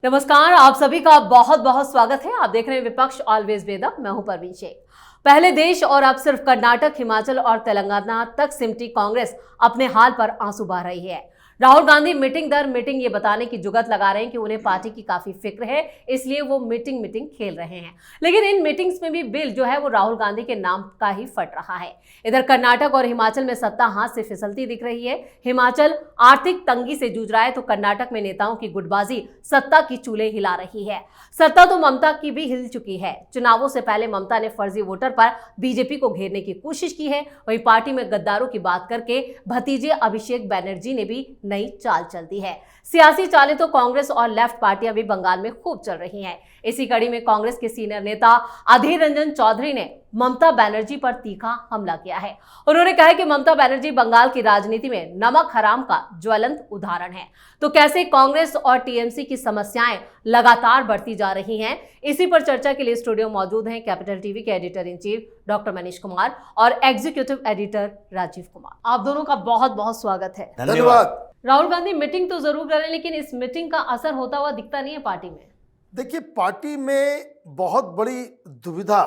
नमस्कार, आप सभी का बहुत बहुत स्वागत है। आप देख रहे हैं विपक्ष ऑलवेज वेदक। मैं हूं परवीन शेख। पहले देश और अब सिर्फ कर्नाटक, हिमाचल और तेलंगाना तक सिमटी कांग्रेस अपने हाल पर आंसू बहा रही है। राहुल गांधी मीटिंग दर मीटिंग ये बताने की जुगत लगा रहे हैं कि उन्हें पार्टी की काफी फिक्र है, इसलिए वो मीटिंग खेल रहे हैं। लेकिन इन मीटिंग्स में भी बिल जो है वो राहुल गांधी के नाम का ही फट रहा है। इधर कर्नाटक और हिमाचल में सत्ता हाथ से फिसलती दिख रही है। हिमाचल आर्थिक तंगी से जूझ रहा है तो कर्नाटक में नेताओं की गुटबाजी सत्ता की चूल्हे हिला रही है। सत्ता तो ममता की भी हिल चुकी है। चुनावों से पहले ममता ने फर्जी वोटर पर बीजेपी को घेरने की कोशिश की है। वहीं पार्टी में गद्दारों की बात करके भतीजे अभिषेक बैनर्जी ने भी नई चाल चल दी है। सियासी चालें तो कांग्रेस और लेफ्ट पार्टियां भी बंगाल में खूब चल रही हैं। इसी कड़ी में कांग्रेस के सीनियर नेता अधीर रंजन चौधरी ने ममता बनर्जी पर तीखा हमला किया है। उन्होंने कहा कि ममता बनर्जी बंगाल की राजनीति में नमक हराम का ज्वलंत उदाहरण है। तो कैसे कांग्रेस और टीएमसी की समस्याएं लगातार बढ़ती जा रही हैं, इसी पर चर्चा के लिए स्टूडियो मौजूद हैं कैपिटल टीवी के editor in chief doctor Manish Kumar और एग्जीक्यूटिव एडिटर राजीव कुमार। आप दोनों का बहुत बहुत स्वागत है। धन्यवाद। राहुल गांधी मीटिंग तो जरूर करें, लेकिन इस मीटिंग का असर होता हुआ दिखता नहीं है पार्टी में। देखिए, पार्टी में बहुत बड़ी दुविधा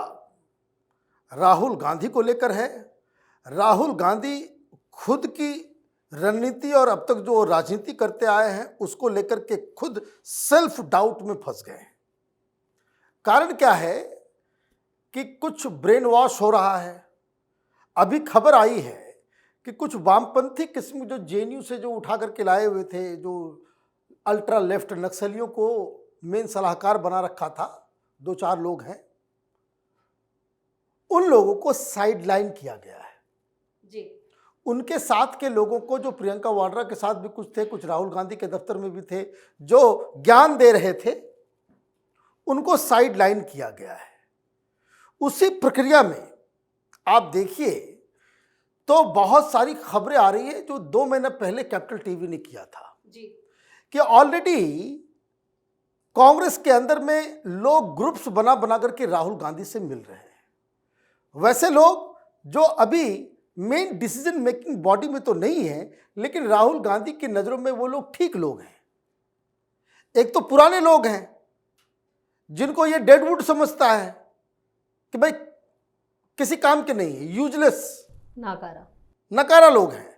राहुल गांधी को लेकर है। राहुल गांधी खुद की रणनीति और अब तक जो राजनीति करते आए हैं उसको लेकर के खुद सेल्फ डाउट में फंस गए हैं। कारण क्या है कि कुछ ब्रेन वॉश हो रहा है। अभी खबर आई है कि कुछ वामपंथी किस्म जो जेएनयू से जो उठा करके लाए हुए थे, जो अल्ट्रा लेफ्ट नक्सलियों को मेन सलाहकार बना रखा था, 2-4 लोग हैं, उन लोगों को साइडलाइन किया गया है जी। उनके साथ के लोगों को, जो प्रियंका वाड्रा के साथ भी कुछ थे, कुछ राहुल गांधी के दफ्तर में भी थे, जो ज्ञान दे रहे थे, उनको साइडलाइन किया गया है। उसी प्रक्रिया में आप देखिए तो बहुत सारी खबरें आ रही है जो 2 महीने पहले कैपिटल टीवी ने किया था जी। कि ऑलरेडी कांग्रेस के अंदर में लोग ग्रुप्स बना बना करके राहुल गांधी से मिल रहे हैं। वैसे लोग जो अभी मेन डिसीजन मेकिंग बॉडी में तो नहीं है, लेकिन राहुल गांधी की नज़रों में वो लोग ठीक लोग हैं। एक तो पुराने लोग हैं जिनको ये डेडवुड समझता है कि भाई किसी काम के नहीं है, यूजलेस नकारा लोग हैं।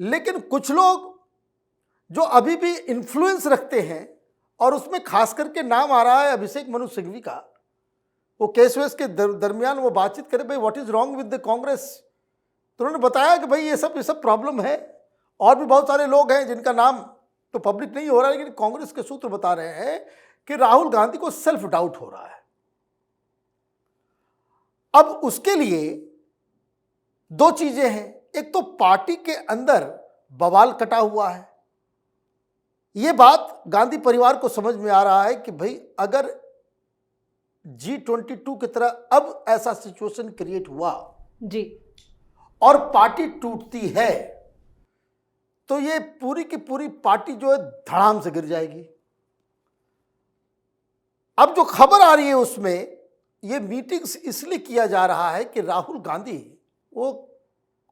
लेकिन कुछ लोग जो अभी भी इन्फ्लुएंस रखते हैं, और उसमें खास करके नाम आ रहा है अभिषेक मनु सिंघवी का। वो केस वेस के दरमियान वो बातचीत करे, भाई what is wrong with the Congress, तो उन्होंने बताया कि भाई ये सब प्रॉब्लम है। और भी बहुत सारे लोग हैं जिनका नाम तो पब्लिक नहीं हो रहा है, लेकिन कांग्रेस के सूत्र बता रहे हैं कि राहुल गांधी को सेल्फ डाउट हो रहा है। अब उसके लिए 2 चीजें हैं। एक तो पार्टी के अंदर बवाल कटा हुआ है। ये बात गांधी परिवार को समझ में आ रहा है कि भाई अगर G22 की तरह अब ऐसा सिचुएशन क्रिएट हुआ जी और पार्टी टूटती है तो ये पूरी की पूरी पार्टी जो है धड़ाम से गिर जाएगी। अब जो खबर आ रही है उसमें ये मीटिंग्स इसलिए किया जा रहा है कि राहुल गांधी, वो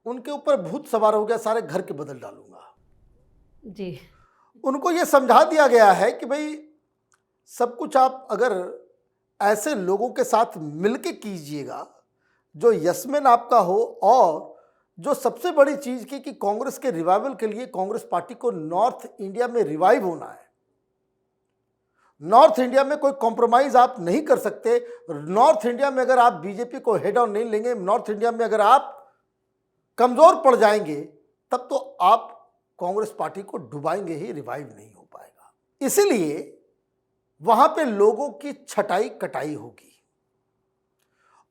उनके ऊपर भूत सवार हो गया, सारे घर के बदल डालूंगा जी। उनको ये समझा दिया गया है कि भाई सब कुछ आप अगर ऐसे लोगों के साथ मिलके कीजिएगा जो यशमैन आपका हो, और जो सबसे बड़ी चीज़ की कि कांग्रेस के रिवाइवल के लिए कांग्रेस पार्टी को नॉर्थ इंडिया में रिवाइव होना है। नॉर्थ इंडिया में कोई कॉम्प्रोमाइज़ आप नहीं कर सकते। नॉर्थ इंडिया में अगर आप बीजेपी को हेड ऑन नहीं लेंगे, नॉर्थ इंडिया में अगर आप कमज़ोर पड़ जाएंगे, तब तो आप कांग्रेस पार्टी को डुबाएंगे ही, रिवाइव नहीं हो पाएगा। इसीलिए वहां पे लोगों की छटाई कटाई होगी।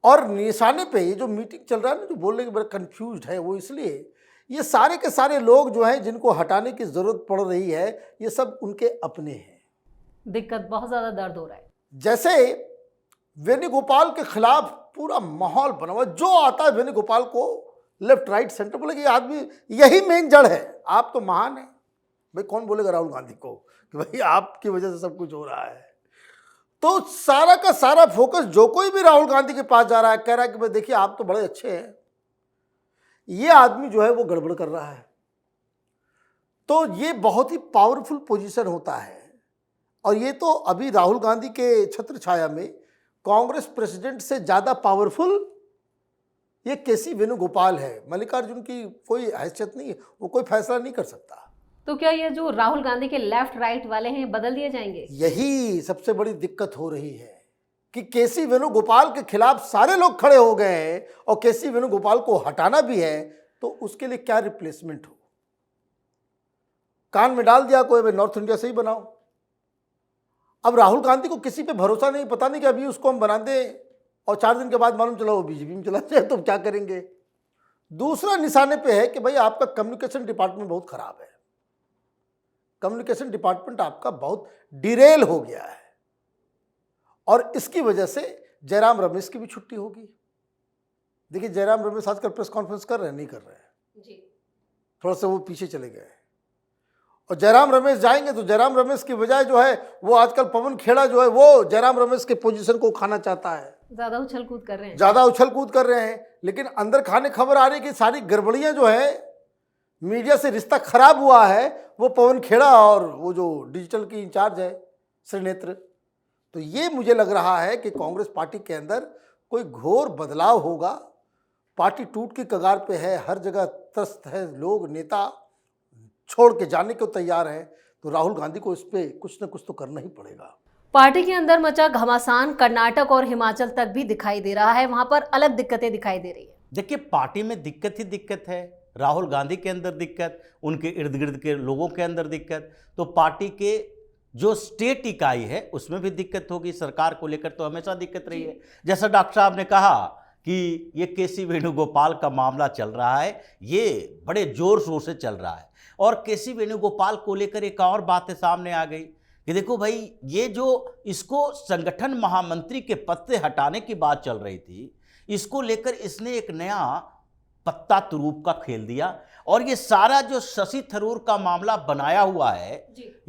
और निशाने पे ये जो मीटिंग चल रहा है ना, जो बोलने के बड़े कंफ्यूज्ड है, वो इसलिए ये सारे के सारे लोग जो हैं जिनको हटाने की जरूरत पड़ रही है, ये सब उनके अपने हैं। दिक्कत बहुत ज्यादा दर्द हो रहा है। जैसे वेणुगोपाल के खिलाफ पूरा माहौल बना हुआ, जो आता है वेणुगोपाल को लेफ्ट राइट सेंटर बोले कि आदमी यही मेन जड़ है, आप तो महान है। भाई कौन बोलेगा राहुल गांधी को कि भाई आपकी वजह से सब कुछ हो रहा है। तो सारा का सारा फोकस, जो कोई भी राहुल गांधी के पास जा रहा है, कह रहा है कि भाई देखिए आप तो बड़े अच्छे हैं, ये आदमी जो है वो गड़बड़ कर रहा है। तो ये बहुत ही पावरफुल पोजीशन होता है और ये तो अभी राहुल गांधी के छत्र छाया में कांग्रेस प्रेसिडेंट से ज़्यादा पावरफुल ये केसी वेणुगोपाल है। मल्लिकार्जुन की कोई हैसियत नहीं है, वो कोई फैसला नहीं कर सकता। तो क्या ये जो राहुल गांधी के लेफ्ट राइट वाले हैं बदल दिए जाएंगे? यही सबसे बड़ी दिक्कत हो रही है कि केसी वेणुगोपाल के खिलाफ सारे लोग खड़े हो गए हैं और केसी वेणुगोपाल को हटाना भी है, तो उसके लिए क्या रिप्लेसमेंट हो? कान में डाल दिया कोई, नॉर्थ इंडिया से ही बनाओ। अब राहुल गांधी को किसी पे भरोसा नहीं, पता नहीं कि अभी उसको हम बना दें और 4 दिन के बाद मालूम चला वो बीजेपी में चला जाए, तो क्या करेंगे? दूसरा निशाने पे है कि भाई आपका कम्युनिकेशन डिपार्टमेंट बहुत खराब है। कम्युनिकेशन डिपार्टमेंट आपका बहुत डिरेल हो गया है और इसकी वजह से जयराम रमेश की भी छुट्टी होगी। देखिए जयराम रमेश आजकल प्रेस कॉन्फ्रेंस कर रहे हैं, नहीं कर रहे हैं जी। थोड़ा सा वो पीछे चले गए और जयराम रमेश जाएंगे तो जयराम रमेश की बजाय जो है वो आजकल पवन खेड़ा जो है वो जयराम रमेश के पोजीशन को खाना चाहता है। ज्यादा उछल कूद कर रहे हैं। ज्यादा उछल कूद कर रहे हैं, लेकिन अंदर खाने खबर आ रही है कि सारी गड़बड़ियां जो है मीडिया से रिश्ता खराब हुआ है वो पवन खेड़ा और वो जो डिजिटल की इंचार्ज है श्रीनेत्र। तो ये मुझे लग रहा है कि कांग्रेस पार्टी के अंदर कोई घोर बदलाव होगा। पार्टी टूट की कगार पे है, हर जगह त्रस्त है, लोग नेता छोड़ के जाने को तैयार हैं, तो राहुल गांधी को इस पे कुछ न कुछ तो करना ही पड़ेगा। पार्टी के अंदर मचा घमासान कर्नाटक और हिमाचल तक भी दिखाई दे रहा है, वहां पर अलग दिक्कतें दिखाई दे रही है। देखिए पार्टी में दिक्कत ही दिक्कत है, राहुल गांधी के अंदर दिक्कत, उनके इर्द गिर्द के लोगों के अंदर दिक्कत, तो पार्टी के जो स्टेट इकाई है उसमें भी दिक्कत होगी। सरकार को लेकर तो हमेशा दिक्कत रही है। जैसा डॉक्टर साहब ने कहा कि ये केसी वेणुगोपाल का मामला चल रहा है, ये बड़े जोर शोर से चल रहा है। और केसी वेणुगोपाल को लेकर एक और बात सामने आ गई कि देखो भाई ये जो इसको संगठन महामंत्री के पद से हटाने की बात चल रही थी, इसको लेकर इसने एक नया पत्ता तुरूप का खेल दिया और ये सारा जो शशि थरूर का मामला बनाया हुआ है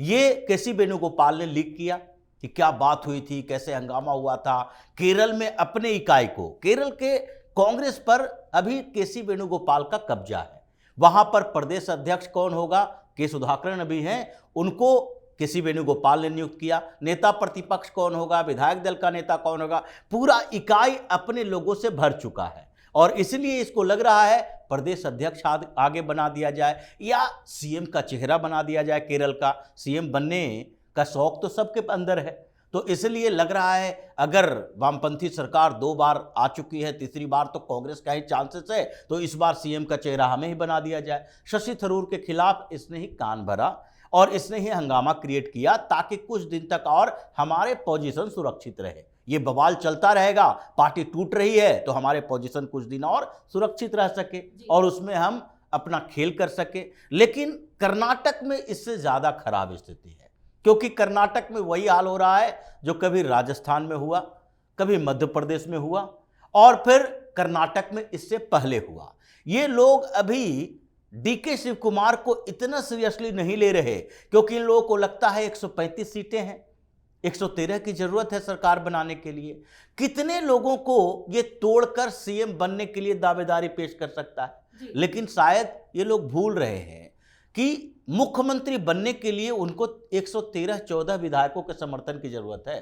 ये केसी वेणुगोपाल ने लीक किया कि क्या बात हुई थी, कैसे हंगामा हुआ था। केरल में अपने इकाई को, केरल के कांग्रेस पर अभी केसी वेणुगोपाल का कब्जा है, वहां पर प्रदेश अध्यक्ष कौन होगा, के सुधाकरन अभी हैं, उनको केसी वेणुगोपाल ने नियुक्त किया। नेता प्रतिपक्ष कौन होगा, विधायक दल का नेता कौन होगा, पूरा इकाई अपने लोगों से भर चुका है और इसलिए इसको लग रहा है प्रदेश अध्यक्ष आगे बना दिया जाए या सीएम का चेहरा बना दिया जाए। केरल का सीएम बनने का शौक तो सबके अंदर है, तो इसलिए लग रहा है अगर वामपंथी सरकार 2 बार आ चुकी है, तीसरी बार तो कांग्रेस का ही चांसेस है, तो इस बार सीएम का चेहरा हमें ही बना दिया जाए। शशि थरूर के खिलाफ इसने ही कान भरा और इसने ही हंगामा क्रिएट किया ताकि कुछ दिन तक और हमारे पोजीशन सुरक्षित रहे। ये बवाल चलता रहेगा, पार्टी टूट रही है तो हमारे पोजीशन कुछ दिन और सुरक्षित रह सके और उसमें हम अपना खेल कर सके। लेकिन कर्नाटक में इससे ज़्यादा खराब स्थिति है, क्योंकि कर्नाटक में वही हाल हो रहा है जो कभी राजस्थान में हुआ, कभी मध्य प्रदेश में हुआ और फिर कर्नाटक में इससे पहले हुआ। ये लोग अभी डीके शिव कुमार को इतना सीरियसली नहीं ले रहे क्योंकि इन लोगों को लगता है 135 सीटें हैं, 113 की जरूरत है सरकार बनाने के लिए। कितने लोगों को ये तोड़कर सीएम बनने के लिए दावेदारी पेश कर सकता है, लेकिन शायद ये लोग भूल रहे हैं कि मुख्यमंत्री बनने के लिए उनको 113-14 विधायकों के समर्थन की जरूरत है,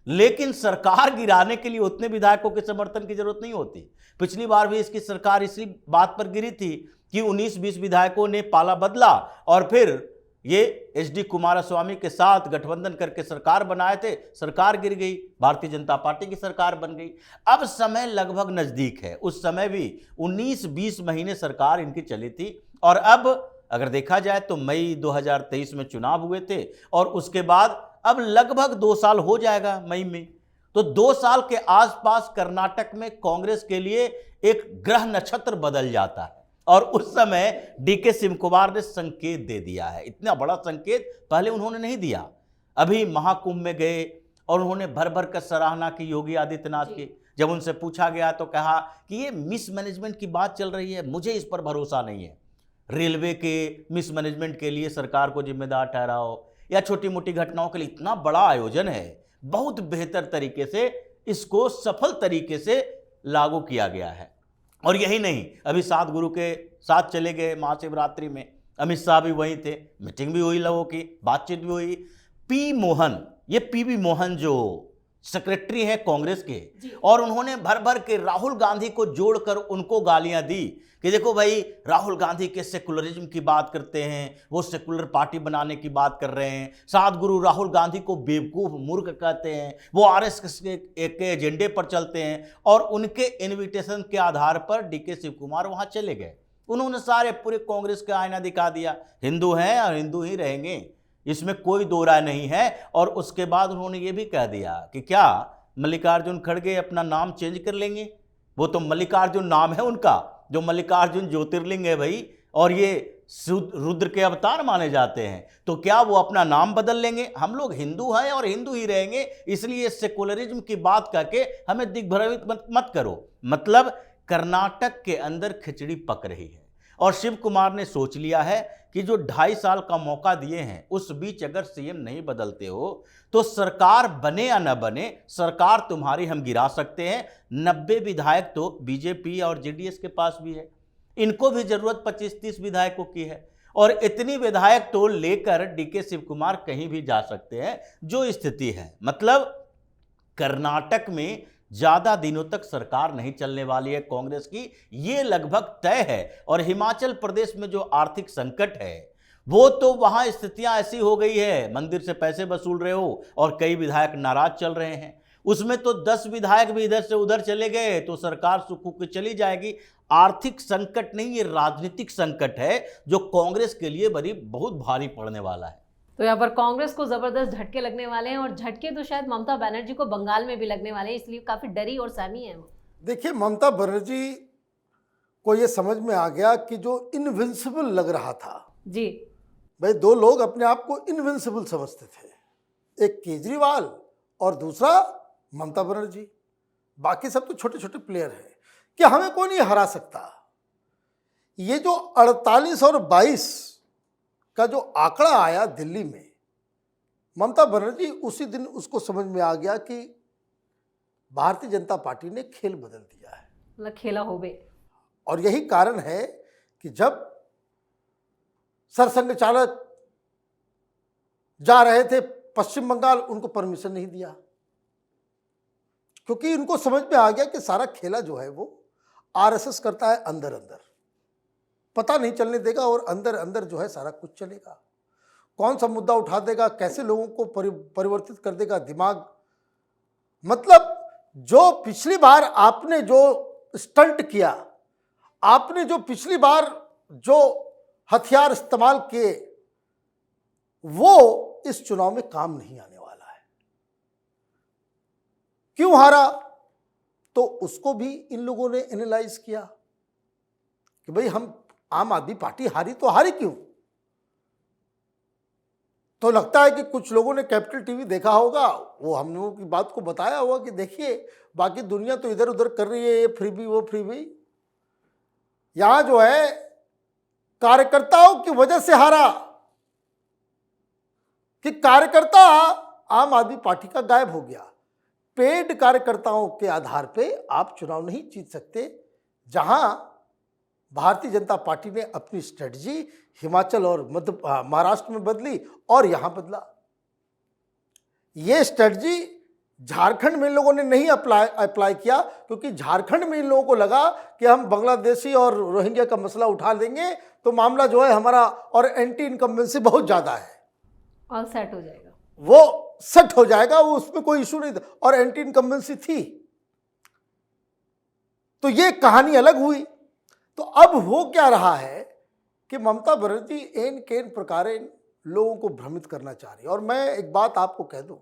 लेकिन सरकार गिराने के लिए उतने विधायकों के समर्थन की जरूरत नहीं होती। पिछली बार भी इसकी सरकार इसी बात पर गिरी थी कि 19-20 विधायकों ने पाला बदला और फिर ये एचडी कुमारस्वामी के साथ गठबंधन करके सरकार बनाए थे, सरकार गिर गई, भारतीय जनता पार्टी की सरकार बन गई। अब समय लगभग नजदीक है, उस समय भी 19-20 महीने सरकार इनकी चली थी और अब अगर देखा जाए तो मई 2023 में चुनाव हुए थे और उसके बाद अब लगभग 2 साल हो जाएगा मई में, तो 2 साल के आसपास कर्नाटक में कांग्रेस के लिए एक ग्रह नक्षत्र बदल जाता है और उस समय डीके शिव कुमार ने संकेत दे दिया है। इतना बड़ा संकेत पहले उन्होंने नहीं दिया। अभी महाकुंभ में गए और उन्होंने भर भर कर सराहना की योगी आदित्यनाथ की। जब उनसे पूछा गया तो कहा कि ये मिसमैनेजमेंट की बात चल रही है, मुझे इस पर भरोसा नहीं है। रेलवे के मिसमैनेजमेंट के लिए सरकार को जिम्मेदार ठहराओ या छोटी मोटी घटनाओं के लिए इतना बड़ा आयोजन है, बहुत बेहतर तरीके से इसको सफल तरीके से लागू किया गया है। और यही नहीं, अभी 7 गुरु के साथ चले गए महाशिवरात्रि में, अमित शाह भी वहीं थे, मीटिंग भी हुई, लोगों की बातचीत भी हुई। पी मोहन ये पीवी मोहन जो सेक्रेटरी हैं कांग्रेस के, और उन्होंने भर भर के राहुल गांधी को जोड़कर उनको गालियां दी कि देखो भाई, राहुल गांधी के सेकुलरिज्म की बात करते हैं, वो सेकुलर पार्टी बनाने की बात कर रहे हैं, साधगुरु राहुल गांधी को बेवकूफ मूर्ख कहते हैं, वो आरएसएस के एजेंडे पर चलते हैं। और उनके इनविटेशन के आधार पर डीके शिव कुमार वहां चले गए। उन्होंने सारे पूरे कांग्रेस का आईना दिखा दिया, हिंदू हैं और हिंदू ही रहेंगे, इसमें कोई दो राय नहीं है। और उसके बाद उन्होंने ये भी कह दिया कि क्या मल्लिकार्जुन खड़गे अपना नाम चेंज कर लेंगे? वो तो मल्लिकार्जुन नाम है उनका, जो मल्लिकार्जुन ज्योतिर्लिंग है भाई, और ये रुद्र के अवतार माने जाते हैं, तो क्या वो अपना नाम बदल लेंगे? हम लोग हिंदू हैं और हिंदू ही रहेंगे, इसलिए सेकुलरिज्म की बात करके हमें दिग्भ्रमित मत करो। मतलब कर्नाटक के अंदर खिचड़ी पक रही है और शिव कुमार ने सोच लिया है कि जो 2.5 साल का मौका दिए हैं, उस बीच अगर सीएम नहीं बदलते हो तो सरकार बने या न बने, सरकार तुम्हारी हम गिरा सकते हैं। 90 विधायक तो बीजेपी और जेडीएस के पास भी है, इनको भी जरूरत 25-30 विधायकों की है, और इतनी विधायक तो लेकर डीके शिव कुमार कहीं भी जा सकते हैं जो स्थिति है। मतलब कर्नाटक में ज्यादा दिनों तक सरकार नहीं चलने वाली है कांग्रेस की, ये लगभग तय है। और हिमाचल प्रदेश में जो आर्थिक संकट है, वो तो वहां स्थितियां ऐसी हो गई है, मंदिर से पैसे वसूल रहे हो और कई विधायक नाराज चल रहे हैं, उसमें तो 10 विधायक भी इधर से उधर चले गए तो सरकार सुखू की चली जाएगी। आर्थिक संकट नहीं, ये राजनीतिक संकट है जो कांग्रेस के लिए बहुत भारी पड़ने वाला है। तो यहाँ पर कांग्रेस को जबरदस्त झटके लगने वाले हैं, और झटके तो शायद ममता बनर्जी को बंगाल में भी लगने वाले हैं, इसलिए काफी डरी और सहमी है वो। देखिए, ममता बनर्जी को ये समझ में आ गया कि जो इनविंसिबल लग रहा था जी भाई, 2 लोग अपने आप को इनविंसिबल समझते थे, एक केजरीवाल और दूसरा ममता बनर्जी। बाकी सब तो छोटे छोटे प्लेयर हैं कि हमें कोई नहीं हरा सकता। ये जो 48 और 22 का जो आंकड़ा आया दिल्ली में, ममता बनर्जी उसी दिन उसको समझ में आ गया कि भारतीय जनता पार्टी ने खेल बदल दिया है, मतलब खेला हो बे। और यही कारण है कि जब सरसंघ चालक जा रहे थे पश्चिम बंगाल, उनको परमिशन नहीं दिया, क्योंकि उनको समझ में आ गया कि सारा खेला जो है वो आरएसएस करता है अंदर अंदर, पता नहीं चलने देगा, और अंदर अंदर जो है सारा कुछ चलेगा। कौन सा मुद्दा उठा देगा, कैसे लोगों को परिवर्तित कर देगा दिमाग। मतलब जो पिछली बार आपने जो स्टंट किया, आपने जो पिछली बार जो हथियार इस्तेमाल किए, वो इस चुनाव में काम नहीं आने वाला है। क्यों हारा? तो उसको भी इन लोगों ने एनालाइज किया कि भाई हम आम आदमी पार्टी हारी तो हारी क्यों? तो लगता है कि कुछ लोगों ने कैपिटल टीवी देखा होगा, वो हम लोगों की बात को बताया होगा कि देखिए बाकी दुनिया तो इधर उधर कर रही है, ये फ्रीबी वो फ्रीबी, यहां जो है कार्यकर्ताओं की वजह से हारा, कि कार्यकर्ता आम आदमी पार्टी का गायब हो गया। पेड कार्यकर्ताओं के आधार पे आप चुनाव नहीं जीत सकते। जहां भारतीय जनता पार्टी ने अपनी स्ट्रेटजी हिमाचल और महाराष्ट्र में बदली और यहां बदला, ये स्ट्रेटजी झारखंड में इन लोगों ने नहीं अप्लाई किया, क्योंकि झारखंड में इन लोगों को लगा कि हम बांग्लादेशी और रोहिंग्या का मसला उठा लेंगे तो मामला जो है हमारा, और एंटी इनकम्बेंसी बहुत ज़्यादा है, ऑल सेट हो जाएगा, वो सेट हो जाएगा, वो उसमें कोई इशू नहीं था, और एंटी इनकम्बेंसी थी। तो ये कहानी अलग हुई। तो अब हो क्या रहा है कि ममता बनर्जी एन केन प्रकारे लोगों को भ्रमित करना चाह रही है। और मैं एक बात आपको कह दूं,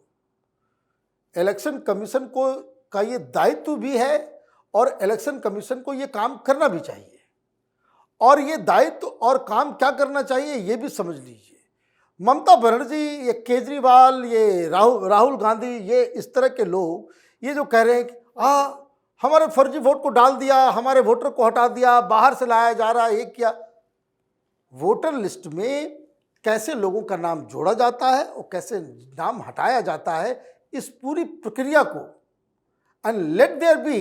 इलेक्शन कमीशन को का ये दायित्व भी है और इलेक्शन कमीशन को ये काम करना भी चाहिए, और ये दायित्व और काम क्या करना चाहिए ये भी समझ लीजिए। ममता बनर्जी, ये केजरीवाल, ये राहुल गांधी, ये इस तरह के लोग ये जो कह रहे हैं कि हमारे फर्जी वोट को डाल दिया, हमारे वोटर को हटा दिया, बाहर से लाया जा रहा है, ये क्या। वोटर लिस्ट में कैसे लोगों का नाम जोड़ा जाता है और कैसे नाम हटाया जाता है, इस पूरी प्रक्रिया को, एंड लेट देयर बी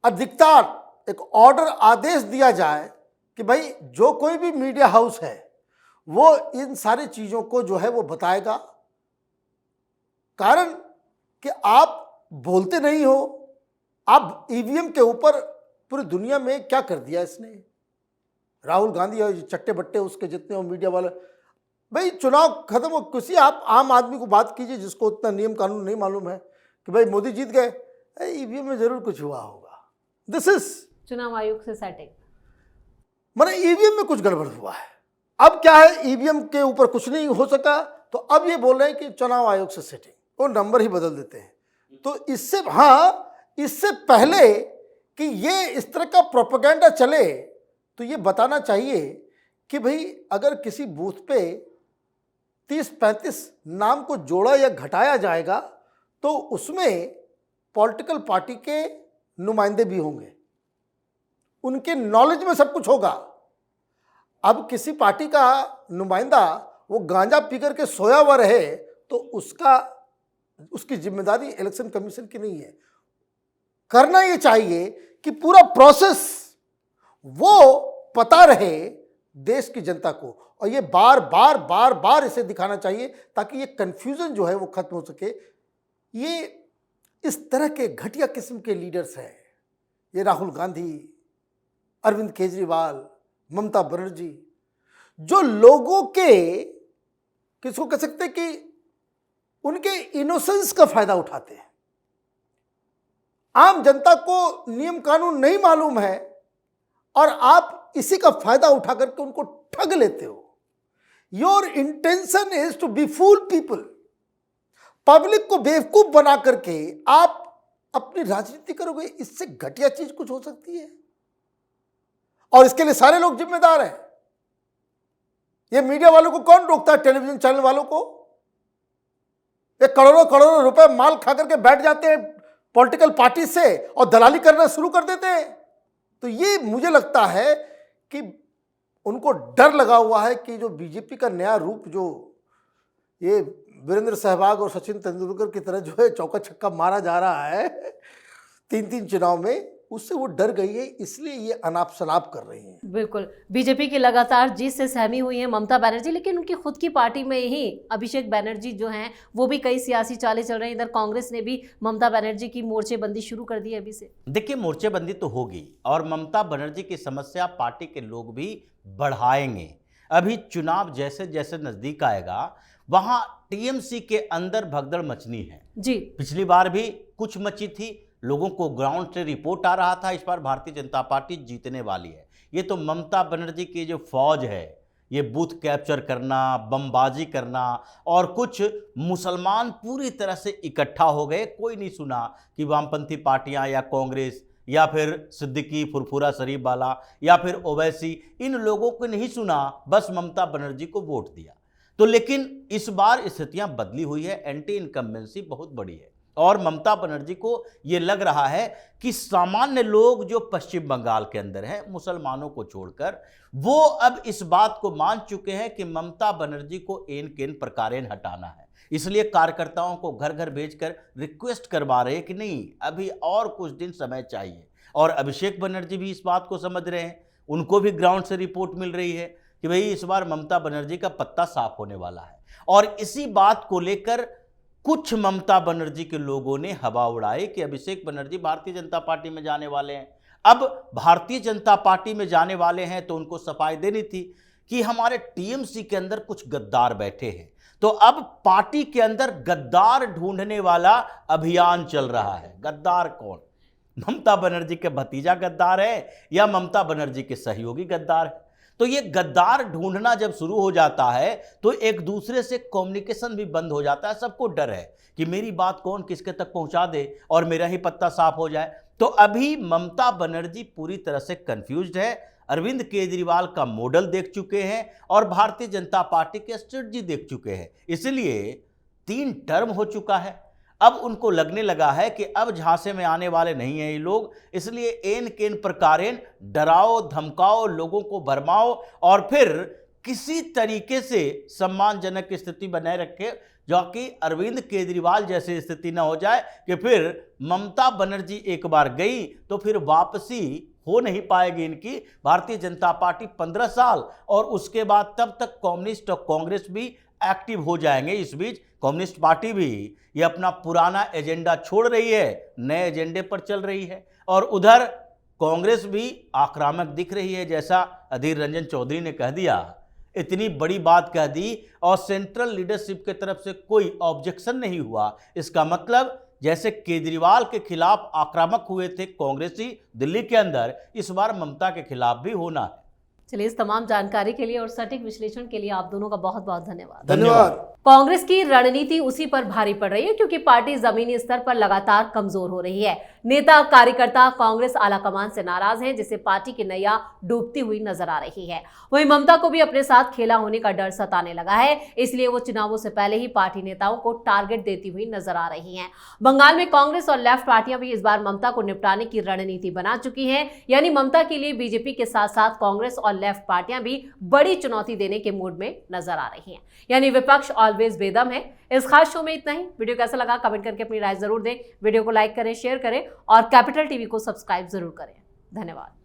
अधिकतर एक ऑर्डर, आदेश दिया जाए कि भाई जो कोई भी मीडिया हाउस है वो इन सारी चीज़ों को जो है वो बताएगा, कारण कि आप बोलते नहीं हो। आप ईवीएम के ऊपर पूरी दुनिया में क्या कर दिया इसने, राहुल गांधी और चट्टे बट्टे उसके जितने हो मीडिया वाले, भाई चुनाव खत्म हो, किसी आप आम आदमी को बात कीजिए जिसको उतना नियम कानून नहीं मालूम है कि भाई मोदी जीत गए, ईवीएम में जरूर कुछ हुआ होगा। दिस इज चुनाव आयोग से सेटिंग, माने ईवीएम में कुछ गड़बड़ हुआ है। अब क्या है, ईवीएम के ऊपर कुछ नहीं हो सका तो अब ये बोल रहे हैं कि चुनाव आयोग से सेटिंग, वो नंबर ही बदल देते हैं। तो इससे इससे पहले कि ये इस तरह का प्रोपेगेंडा चले तो ये बताना चाहिए कि भाई अगर किसी बूथ पे 30-35 नाम को जोड़ा या घटाया जाएगा तो उसमें पॉलिटिकल पार्टी के नुमाइंदे भी होंगे, उनके नॉलेज में सब कुछ होगा। अब किसी पार्टी का नुमाइंदा वो गांजा पी करके सोया हुआ रहे तो उसकी जिम्मेदारी इलेक्शन कमीशन की नहीं है। करना ये चाहिए कि पूरा प्रोसेस वो पता रहे देश की जनता को, और ये बार बार इसे दिखाना चाहिए ताकि ये कंफ्यूजन जो है वो खत्म हो सके। ये इस तरह के घटिया किस्म के लीडर्स हैं, ये राहुल गांधी, अरविंद केजरीवाल, ममता बनर्जी, जो लोगों के किसको कह सकते हैं कि उनके इनोसेंस का फायदा उठाते हैं। आम जनता को नियम कानून नहीं मालूम है और आप इसी का फायदा उठा करके उनको ठग लेते हो। Your intention is to be fool people, public को बेवकूफ बना करके आप अपनी राजनीति करोगे। इससे घटिया चीज कुछ हो सकती है? और इसके लिए सारे लोग जिम्मेदार हैं। ये मीडिया वालों को कौन रोकता है? टेलीविजन चैनल वालों को। ये करोड़ों रुपए माल खा करके बैठ जाते हैं पॉलिटिकल पार्टी से और दलाली करना शुरू कर देते हैं। तो ये मुझे लगता है कि उनको डर लगा हुआ है कि जो बीजेपी का नया रूप, जो ये वीरेंद्र सहवाग और सचिन तेंदुलकर की तरह जो है चौका छक्का मारा जा रहा है 3-3 चुनाव में, उससे वो डर गई है, इसलिए ये अनाप शनाप कर रही हैं। बिल्कुल, बीजेपी की लगातार जीत से सहमी हुई है ममता बनर्जी, लेकिन उनकी खुद की पार्टी में ही अभिषेक बनर्जी जो हैं वो भी कई सियासी चालें चल रही हैं। इधर कांग्रेस ने भी ममता बनर्जी की मोर्चेबंदी शुरू कर दी है अभी से। देखिए, मोर्चेबंदी तो होगी और ममता बनर्जी की समस्या पार्टी के लोग भी बढ़ाएंगे। अभी चुनाव जैसे जैसे नजदीक आएगा वहां टीएमसी के अंदर भगदड़ मचनी है जी। पिछली बार भी कुछ मची थी, लोगों को ग्राउंड से रिपोर्ट आ रहा था इस बार भारतीय जनता पार्टी जीतने वाली है। ये तो ममता बनर्जी की जो फौज है, ये बूथ कैप्चर करना, बमबाजी करना, और कुछ मुसलमान पूरी तरह से इकट्ठा हो गए। कोई नहीं सुना कि वामपंथी पार्टियां या कांग्रेस या फिर सिद्दीकी, फुरफुरा शरीफ वाला या फिर ओवैसी, इन लोगों को नहीं सुना, बस ममता बनर्जी को वोट दिया। तो लेकिन इस बार स्थितियां बदली हुई है, एंटी इनकम्बेंसी बहुत बड़ी है और ममता बनर्जी को यह लग रहा है कि सामान्य लोग जो पश्चिम बंगाल के अंदर हैं, मुसलमानों को छोड़कर, वो अब इस बात को मान चुके हैं कि ममता बनर्जी को एन केन प्रकारेण हटाना है। इसलिए कार्यकर्ताओं को घर घर भेजकर रिक्वेस्ट करवा रहे हैं कि नहीं, अभी और कुछ दिन समय चाहिए। और अभिषेक बनर्जी भी इस बात को समझ रहे हैं, उनको भी ग्राउंड से रिपोर्ट मिल रही है कि भाई इस बार ममता बनर्जी का पत्ता साफ होने वाला है। और इसी बात को लेकर कुछ ममता बनर्जी के लोगों ने हवा उड़ाई कि अभिषेक बनर्जी भारतीय जनता पार्टी में जाने वाले हैं। अब भारतीय जनता पार्टी में जाने वाले हैं तो उनको सफाई देनी थी कि हमारे टीएमसी के अंदर कुछ गद्दार बैठे हैं। तो अब पार्टी के अंदर गद्दार ढूंढने वाला अभियान चल रहा है। गद्दार कौन? ममता बनर्जी के भतीजा गद्दार है या ममता बनर्जी के सहयोगी गद्दार है? तो ये गद्दार ढूंढना जब शुरू हो जाता है तो एक दूसरे से कम्युनिकेशन भी बंद हो जाता है। सबको डर है कि मेरी बात कौन किसके तक पहुंचा दे और मेरा ही पत्ता साफ हो जाए। तो अभी ममता बनर्जी पूरी तरह से कंफ्यूज्ड है। अरविंद केजरीवाल का मॉडल देख चुके हैं और भारतीय जनता पार्टी के स्ट्रेटजी देख चुके हैं, इसलिए 3 टर्म हो चुका है। अब उनको लगने लगा है कि अब झांसे में आने वाले नहीं हैं ये लोग, इसलिए एन केन प्रकारेण डराओ, धमकाओ, लोगों को भरमाओ और फिर किसी तरीके से सम्मानजनक स्थिति बनाए रखे, जो कि अरविंद केजरीवाल जैसी स्थिति न हो जाए कि फिर ममता बनर्जी एक बार गई तो फिर वापसी हो नहीं पाएगी इनकी। भारतीय जनता पार्टी 15 साल और उसके बाद तब तक कम्युनिस्ट और कांग्रेस भी एक्टिव हो जाएंगे। इस बीच कम्युनिस्ट पार्टी भी ये अपना पुराना एजेंडा छोड़ रही है, नए एजेंडे पर चल रही है। और उधर कांग्रेस भी आक्रामक दिख रही है, जैसा अधीर रंजन चौधरी ने कह दिया, इतनी बड़ी बात कह दी और सेंट्रल लीडरशिप की तरफ से कोई ऑब्जेक्शन नहीं हुआ। इसका मतलब जैसे केजरीवाल के खिलाफ आक्रामक हुए थे कांग्रेसी दिल्ली के अंदर, इस बार ममता के खिलाफ भी होना है। चलिए, इस तमाम जानकारी के लिए और सटीक विश्लेषण के लिए आप दोनों का बहुत बहुत धन्यवाद। धन्यवाद। कांग्रेस की रणनीति उसी पर भारी पड़ रही है क्योंकि पार्टी जमीनी स्तर पर लगातार कमजोर हो रही है। नेता कार्यकर्ता कांग्रेस आलाकमान से नाराज हैं, जिससे पार्टी की नैया डूबती हुई नजर आ रही है। वहीं ममता को भी अपने साथ खेला होने का डर सताने लगा है, इसलिए वो चुनावों से पहले ही पार्टी नेताओं को टारगेट देती हुई नजर आ रही है। बंगाल में कांग्रेस और लेफ्ट पार्टियां भी इस बार ममता को निपटाने की रणनीति बना चुकी है। यानी ममता के लिए बीजेपी के साथ साथ कांग्रेस और लेफ्ट पार्टियां भी बड़ी चुनौती देने के मूड में नजर आ रही हैं। यानी विपक्ष ऑलवेज बेदम है। इस खास शो में इतना ही। वीडियो कैसा लगा कमेंट करके अपनी राय जरूर दें। वीडियो को लाइक करें, शेयर करें और कैपिटल टीवी को सब्सक्राइब जरूर करें। धन्यवाद।